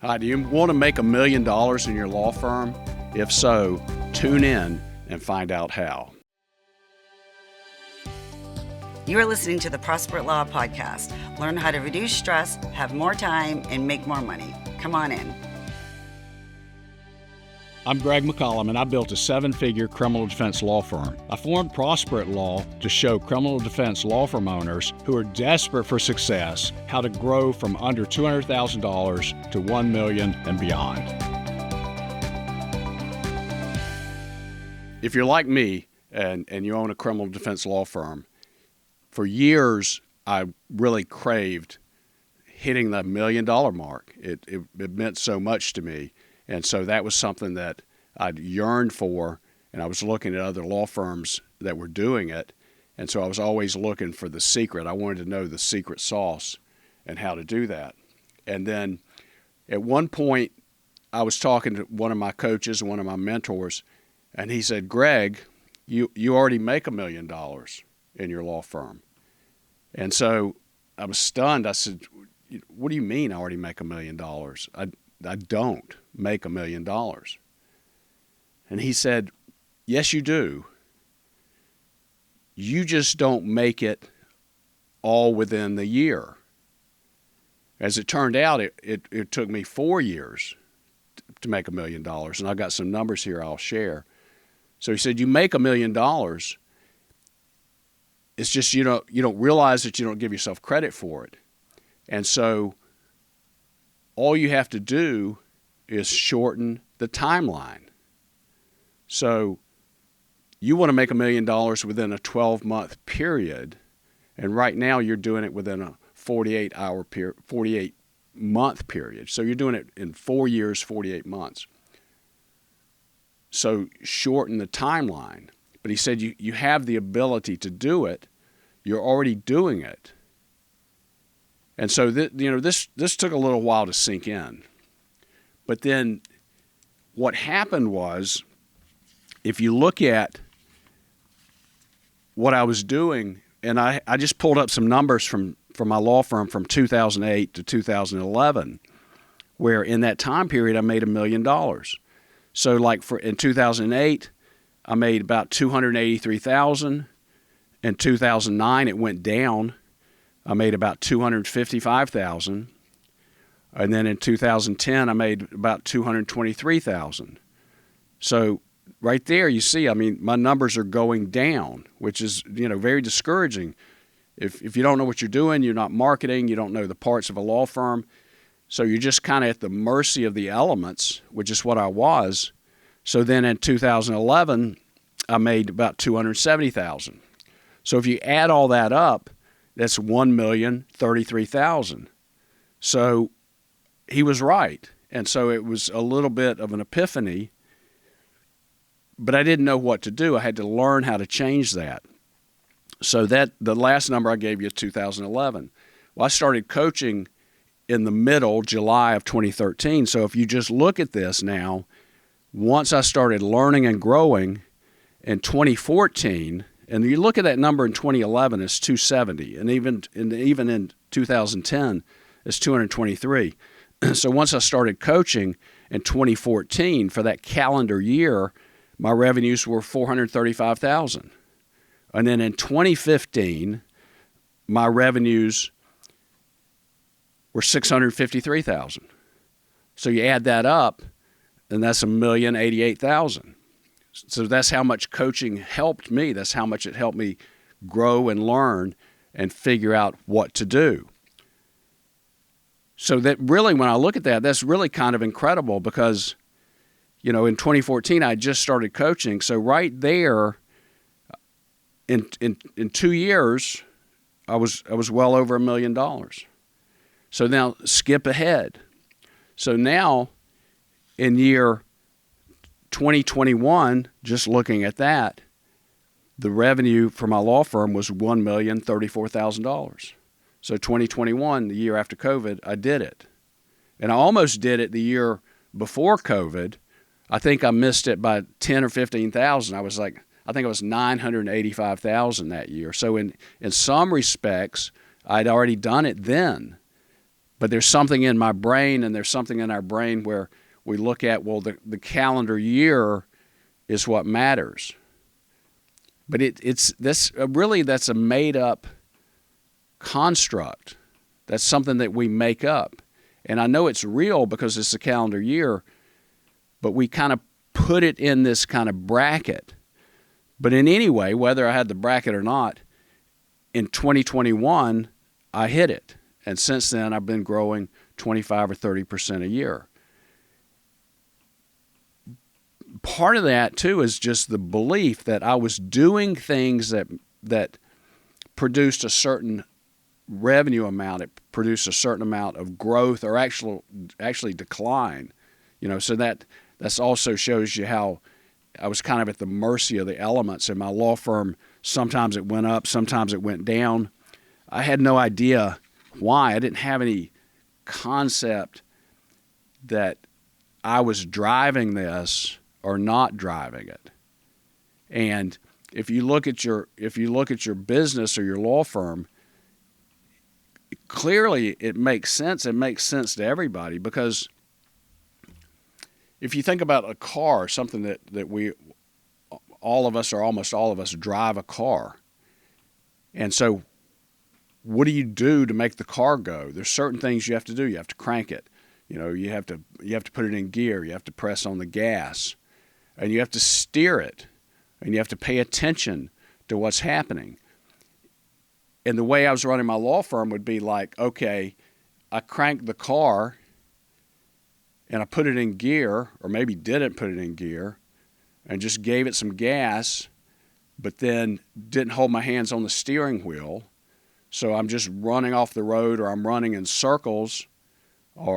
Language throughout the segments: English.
Hi, do you want to make $1 million in your law firm? If so, tune in and find out how. You are listening to the Prosper Law Podcast. Learn how to reduce stress, have more time, and make more money. Come on in. I'm Greg McCollum, and I built a 7-figure criminal defense law firm. I formed Prosper Law to show criminal defense law firm owners who are desperate for success how to grow from under $200,000 to $1 million and beyond. If you're like me and you own a criminal defense law firm, for years I really craved hitting the $1 million mark. It meant so much to me. And so that was something that I'd yearned for, and I was looking at other law firms that were doing it. And so I was always looking for the secret. I wanted to know the secret sauce and how to do that. And then at one point, I was talking to one of my coaches, one of my mentors, and he said, "Greg, you already make $1 million in your law firm." And so I was stunned. I said, "What do you mean I already make $1 million? I don't make $1 million." And he said, "Yes, you do. You just don't make it all within the year." As it turned out, it took me 4 years to make $1 million, and I've got some numbers here I'll share. So he said, "You make $1 million. It's just you don't realize that you don't give yourself credit for it. And so all you have to do is shorten the timeline. So you want to make $1 million within a 12-month period, and right now you're doing it within a 48-month period. So you're doing it in 4 years, 48 months. So shorten the timeline." But he said you have the ability to do it. You're already doing it. And so this took a little while to sink in. But then what happened was, if you look at what I was doing, and I just pulled up some numbers from my law firm from 2008 to 2011, where in that time period I made $1 million. So like in 2008, I made about $283,000. In 2009, it went down. I made about $255,000. And then in 2010, I made about $223,000. So right there, you see, my numbers are going down, which is, very discouraging. If you don't know what you're doing, you're not marketing, you don't know the parts of a law firm, so you're just kind of at the mercy of the elements, which is what I was. So then in 2011, I made about $270,000. So if you add all that up, that's $1,033,000. So he was right. And so it was a little bit of an epiphany, but I didn't know what to do. I had to learn how to change that. So that the last number I gave you is 2011. Well, I started coaching in the middle, July of 2013. So if you just look at this now, once I started learning and growing in 2014, and you look at that number in 2011, it's 270, and even in 2010, it's 223. So once I started coaching in 2014, for that calendar year, my revenues were $435,000. And then in 2015, my revenues were $653,000. So you add that up, and that's $1,088,000. So that's how much coaching helped me. That's how much it helped me grow and learn and figure out what to do. So that really, when I look at that, that's really kind of incredible because, in 2014, I just started coaching. So right there, in 2 years, I was well over $1 million. So now skip ahead. So now in year 2021, just looking at that, the revenue for my law firm was $1,034,000. So 2021, the year after COVID, I did it. And I almost did it the year before COVID. I think I missed it by 10 or 15,000. I think it was 985,000 that year. So in some respects, I'd already done it then. But there's something in my brain and there's something in our brain where we look at, well, the calendar year is what matters. But that's a made-up construct. That's something that we make up. And I know it's real because it's the calendar year, but we kind of put it in this kind of bracket. But in any way, whether I had the bracket or not, in 2021, I hit it. And since then, I've been growing 25 or 30% a year. Part of that, too, is just the belief that I was doing things that produced a certain revenue amount. It produced a certain amount of growth or actually decline. So that's also shows you how I was kind of at the mercy of the elements. In my law firm, sometimes it went up, sometimes it went down. I had no idea why. I didn't have any concept that I was driving this or not driving it. And if you look at your business or your law firm, clearly it makes sense. It makes sense to everybody, because if you think about a car, something that we all of us or almost all of us drive a car. And so what do you do to make the car go? There's certain things you have to do. You have to crank it. You have to put it in gear. You have to press on the gas. And you have to steer it, and you have to pay attention to what's happening. And the way I was running my law firm would be like, okay, I cranked the car, and I put it in gear, or maybe didn't put it in gear, and just gave it some gas, but then didn't hold my hands on the steering wheel. So I'm just running off the road, or I'm running in circles,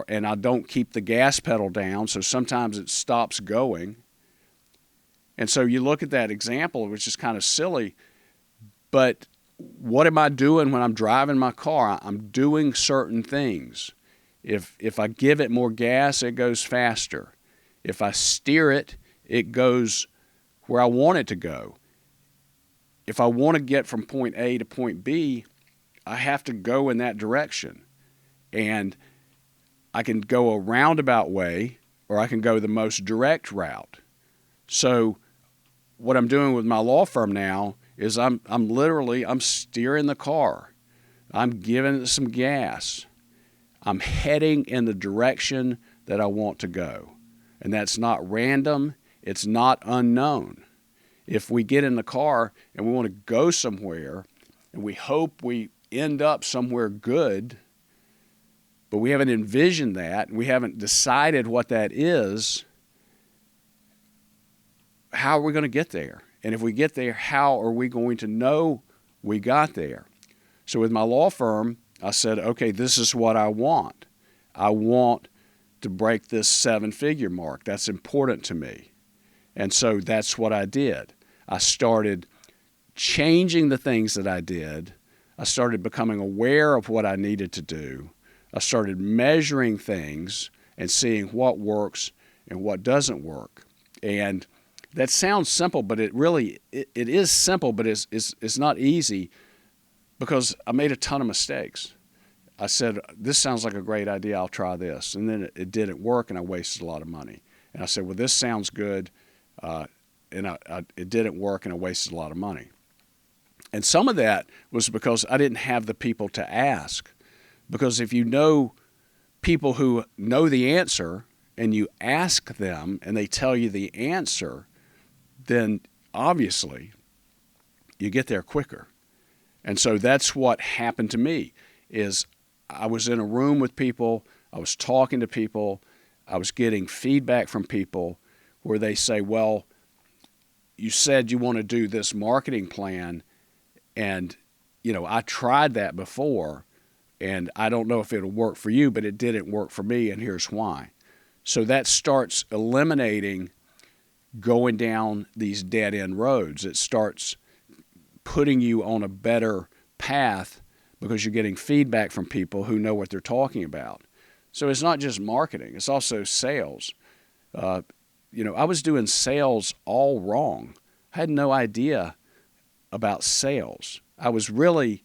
and I don't keep the gas pedal down, so sometimes it stops going. And so you look at that example, which is kind of silly, but what am I doing when I'm driving my car? I'm doing certain things. If I give it more gas, it goes faster. If I steer it, it goes where I want it to go. If I want to get from point A to point B, I have to go in that direction. And I can go a roundabout way, or I can go the most direct route. So what I'm doing with my law firm now is I'm steering the car. I'm giving it some gas. I'm heading in the direction that I want to go. And that's not random. It's not unknown. If we get in the car and we want to go somewhere and we hope we end up somewhere good, but we haven't envisioned that, and we haven't decided what that is, how are we going to get there? And if we get there, how are we going to know we got there? So with my law firm, I said, okay, this is what I want. I want to break this 7-figure mark. That's important to me. And so that's what I did. I started changing the things that I did. I started becoming aware of what I needed to do. I started measuring things and seeing what works and what doesn't work. And that sounds simple, but it is simple, but it's not easy, because I made a ton of mistakes. I said, this sounds like a great idea, I'll try this. And then it didn't work, and I wasted a lot of money. And I said, well, this sounds good, and it didn't work, and I wasted a lot of money. And some of that was because I didn't have the people to ask. Because if you know people who know the answer and you ask them and they tell you the answer, then obviously you get there quicker. And so that's what happened to me. Is I was in a room with people, I was talking to people, I was getting feedback from people where they say, well, you said you want to do this marketing plan, and I tried that before, and I don't know if it'll work for you, but it didn't work for me, and here's why. So that starts eliminating going down these dead-end roads. It starts putting you on a better path because you're getting feedback from people who know what they're talking about. So it's not just marketing. It's also sales. I was doing sales all wrong. I had no idea about sales. I was really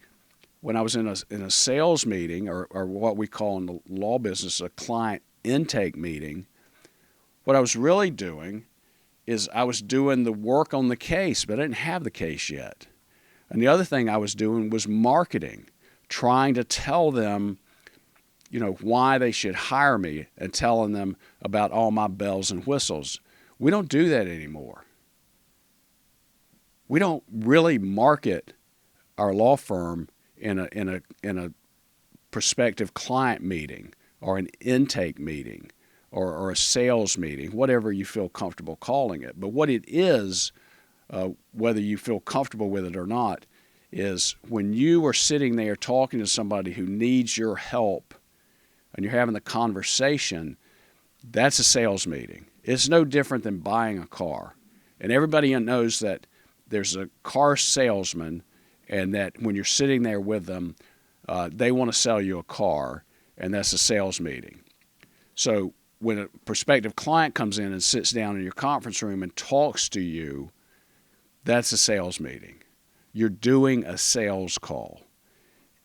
when I was in a sales meeting, or what we call in the law business a client intake meeting, what I was really doing is I was doing the work on the case, but I didn't have the case yet. And the other thing I was doing was marketing, trying to tell them, why they should hire me and telling them about all my bells and whistles. We don't do that anymore. We don't really market our law firm in a prospective client meeting or an intake meeting or a sales meeting, whatever you feel comfortable calling it. But what it is, whether you feel comfortable with it or not, is when you are sitting there talking to somebody who needs your help and you're having the conversation, that's a sales meeting. It's no different than buying a car. And everybody knows that there's a car salesman, and that when you're sitting there with them, they want to sell you a car, and that's a sales meeting. So when a prospective client comes in and sits down in your conference room and talks to you, that's a sales meeting. You're doing a sales call.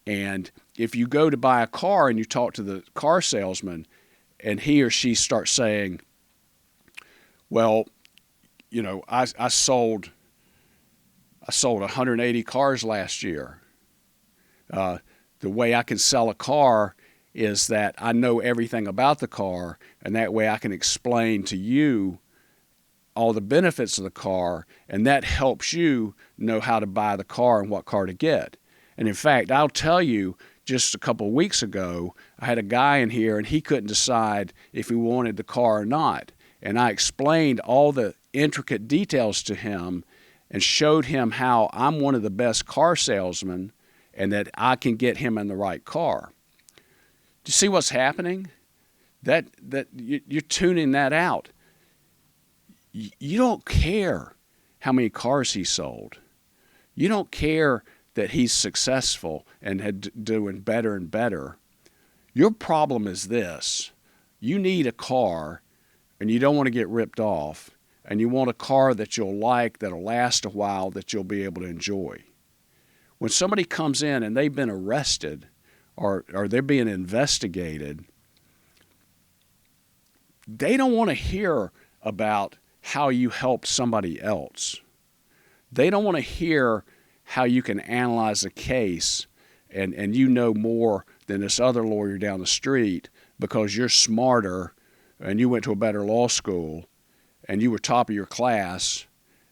And if you go to buy a car and you talk to the car salesman and he or she starts saying, well, I sold 180 cars last year. The way I can sell a car is that I know everything about the car, and that way I can explain to you all the benefits of the car, and that helps you know how to buy the car and what car to get. And in fact, I'll tell you, just a couple of weeks ago, I had a guy in here and he couldn't decide if he wanted the car or not. And I explained all the intricate details to him and showed him how I'm one of the best car salesmen and that I can get him in the right car. Do you see what's happening? That you're tuning that out. You don't care how many cars he sold. You don't care that he's successful and doing better and better. Your problem is this. You need a car, and you don't want to get ripped off, and you want a car that you'll like, that'll last a while, that you'll be able to enjoy. When somebody comes in and they've been arrested or they're being investigated, they don't want to hear about how you helped somebody else. They don't want to hear how you can analyze a case and you know more than this other lawyer down the street because you're smarter and you went to a better law school and you were top of your class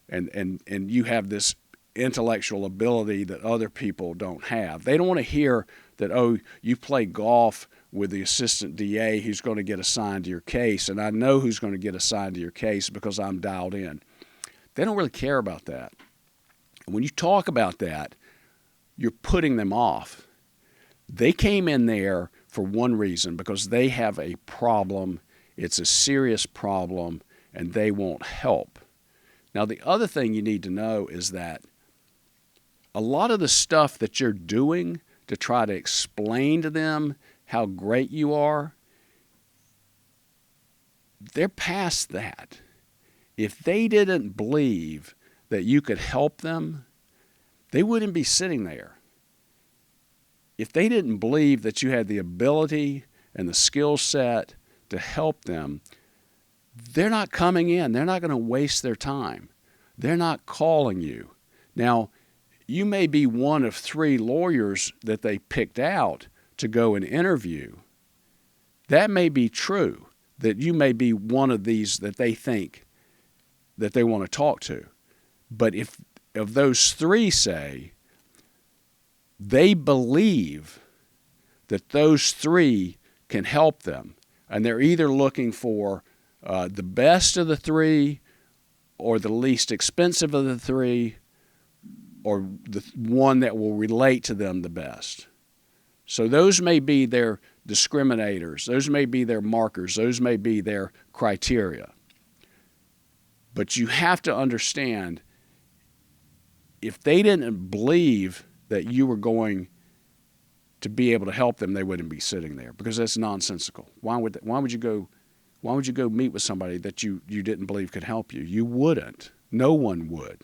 and you have this intellectual ability that other people don't have. They don't want to hear that, oh, you play golf with the assistant DA who's going to get assigned to your case, and I know who's going to get assigned to your case because I'm dialed in. They don't really care about that. And when you talk about that, you're putting them off. They came in there for one reason, because they have a problem. It's a serious problem, and they want help. Now, the other thing you need to know is that a lot of the stuff that you're doing to try to explain to them how great you are, they're past that. If they didn't believe that you could help them, they wouldn't be sitting there. If they didn't believe that you had the ability and the skill set to help them, they're not coming in. They're not going to waste their time. They're not calling you. Now, you may be one of 3 lawyers that they picked out to go and interview. That may be true, that you may be one of these that they think that they want to talk to. But if of those 3 say they believe that those 3 can help them, and they're either looking for the best of the 3 or the least expensive of the 3 or the one that will relate to them the best. So those may be their discriminators. Those may be their markers. Those may be their criteria. But you have to understand, if they didn't believe that you were going to be able to help them, they wouldn't be sitting there, because that's nonsensical. Why would you go meet with somebody that you didn't believe could help you? You wouldn't. No one would.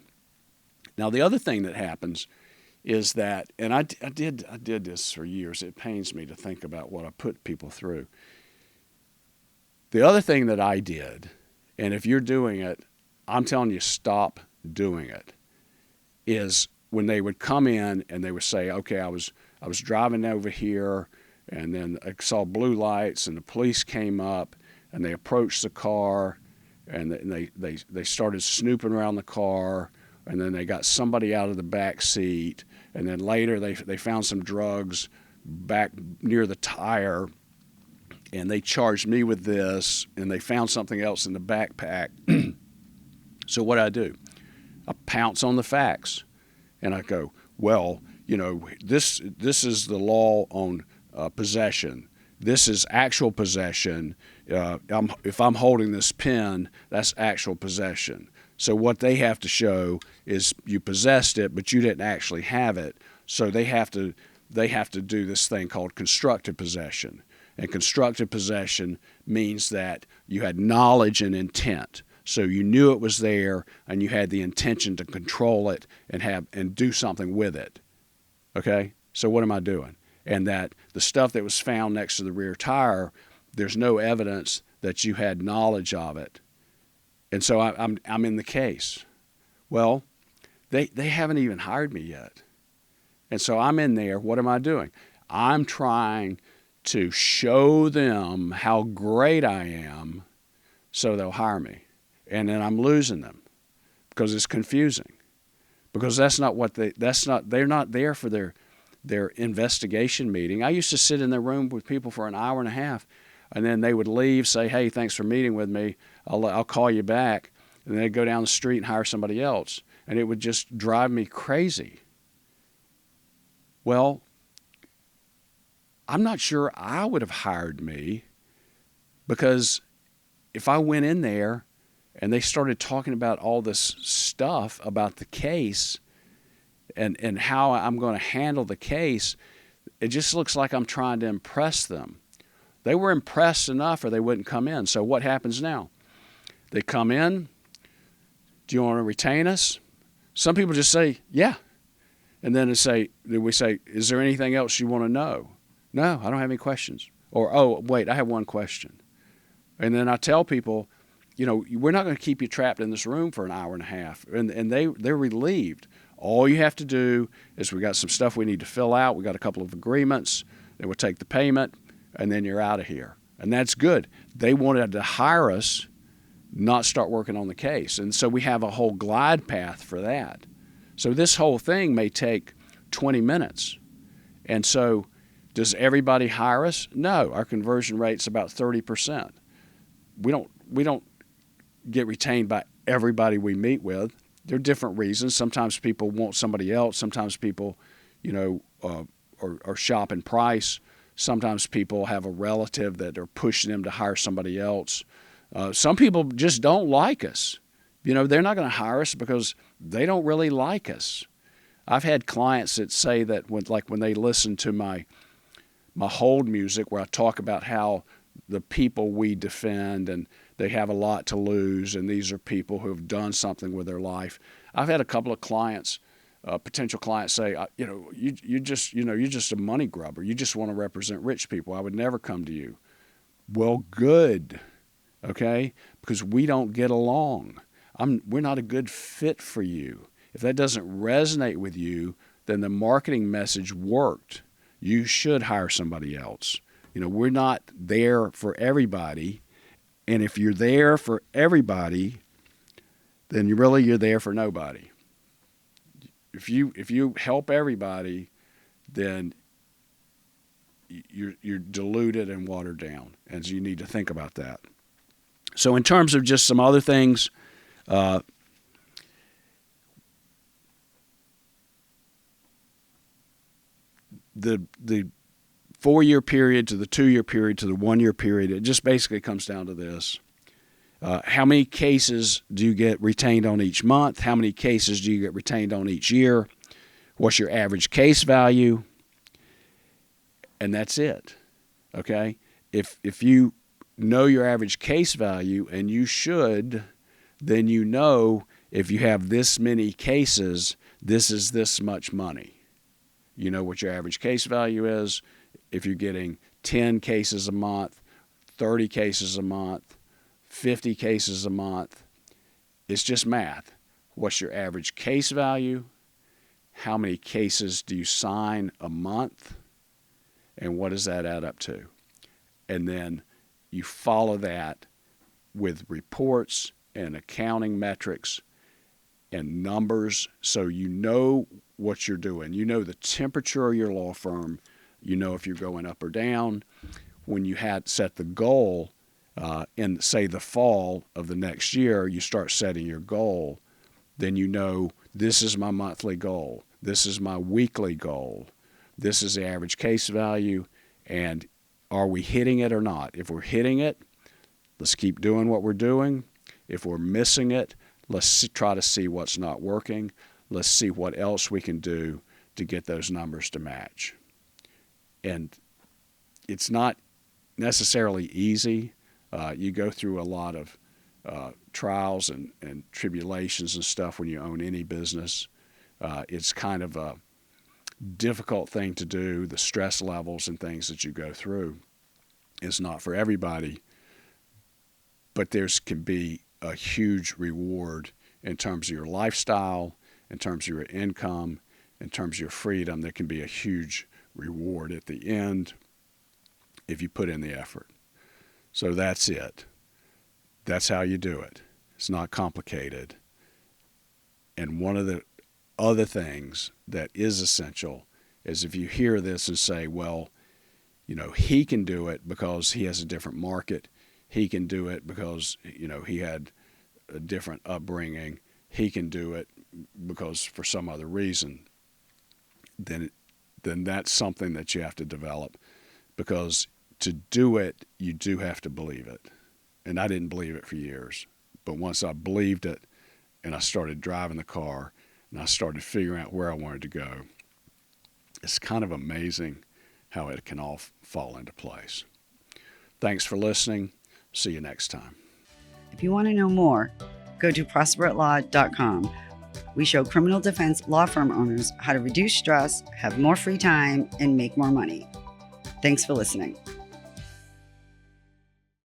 Now, the other thing that happens is that, and I did this for years. It pains me to think about what I put people through. The other thing that I did, and if you're doing it, I'm telling you, stop doing it, is when they would come in and they would say, okay, I was driving over here, and then I saw blue lights, and the police came up, and they approached the car, and they started snooping around the car, and then they got somebody out of the back seat, and then later they found some drugs back near the tire, and they charged me with this, and they found something else in the backpack. So what do? I pounce on the facts, and I go, well, this is the law on possession. This is actual possession. If I'm holding this pen, that's actual possession. So what they have to show is you possessed it, but you didn't actually have it. So they have to do this thing called constructive possession. And constructive possession means that you had knowledge and intent. So you knew it was there, and you had the intention to control it and do something with it. Okay? So what am I doing? And that the stuff that was found next to the rear tire, there's no evidence that you had knowledge of it. And so I'm in the case. Well, they haven't even hired me yet. And so I'm in there. What am I doing? I'm trying to show them how great I am so they'll hire me. And then I'm losing them because it's confusing. Because they're not there for their investigation meeting. I used to sit in the room with people for an hour and a half, and then they would leave, say, hey, thanks for meeting with me. I'll call you back. And they'd go down the street and hire somebody else. And it would just drive me crazy. Well, I'm not sure I would have hired me, because if I went in there and they started talking about all this stuff about the case and how I'm going to handle the case, it just looks like I'm trying to impress them. They were impressed enough or they wouldn't come in. So what happens now? They come in. Do you want to retain us? Some people just say, yeah. And then we say, is there anything else you want to know? No, I don't have any questions. Or, oh, wait, I have one question. And then I tell people, we're not going to keep you trapped in this room for an hour and a half. And they're relieved. All you have to do is we got some stuff we need to fill out. We got a couple of agreements. Then we'll take the payment, and then you're out of here. And that's good. They wanted to hire us, not start working on the case. And so we have a whole glide path for that. So this whole thing may take 20 minutes. And so does everybody hire us? No, our conversion rate's about 30%. We don't get retained by everybody we meet with. There are different reasons. Sometimes people want somebody else. Sometimes people, are shopping price. Sometimes people have a relative that are pushing them to hire somebody else. Some people just don't like us. They're not going to hire us because they don't really like us. I've had clients that say that when they listen to my hold music, where I talk about how the people we defend and they have a lot to lose, and these are people who have done something with their life. I've had a couple of clients, potential clients, say, you're just a money grubber. You just want to represent rich people. I would never come to you. Well, good, okay, because we don't get along. We're not a good fit for you. If that doesn't resonate with you, then the marketing message worked. You should hire somebody else. We're not there for everybody. And if you're there for everybody, then you're there for nobody. If you help everybody, then you're diluted and watered down. And so you need to think about that. So in terms of just some other things, the 4-year period to the 2-year period to the 1-year period, it just basically comes down to this. How many cases do you get retained on each month? How many cases do you get retained on each year? What's your average case value? And that's it. Okay? If you know your average case value, and you should, then if you have this many cases, this is this much money. You know what your average case value is. If you're getting 10 cases a month, 30 cases a month, 50 cases a month, it's just math. What's your average case value? How many cases do you sign a month? And what does that add up to? And then you follow that with reports and accounting metrics and numbers, so you know what you're doing. You know the temperature of your law firm. You know if you're going up or down. When you had set the goal in, say, the fall of the next year, you start setting your goal, then you know this is my monthly goal. This is my weekly goal. This is the average case value, and are we hitting it or not? If we're hitting it, let's keep doing what we're doing. If we're missing it, let's try to see what's not working. Let's see what else we can do to get those numbers to match. And it's not necessarily easy. You go through a lot of trials and tribulations and stuff when you own any business. It's kind of a difficult thing to do. The stress levels and things that you go through is not for everybody, but there's can be a huge reward in terms of your lifestyle, in terms of your income, in terms of your freedom. There can be a huge reward at the end if you put in the effort. So that's it. That's how you do it. It's not complicated. And one of the other things that is essential is if you hear this and say, well, you know, he can do it because he has a different market. He can do it because, you know, he had a different upbringing. He can do it because for some other reason. Then that's something that you have to develop, because to do it, you do have to believe it. And I didn't believe it for years. But once I believed it and I started driving the car and I started figuring out where I wanted to go, it's kind of amazing how it can all fall into place. Thanks for listening. See you next time. If you want to know more, go to prosperatlaw.com. We show criminal defense law firm owners how to reduce stress, have more free time, and make more money. Thanks for listening.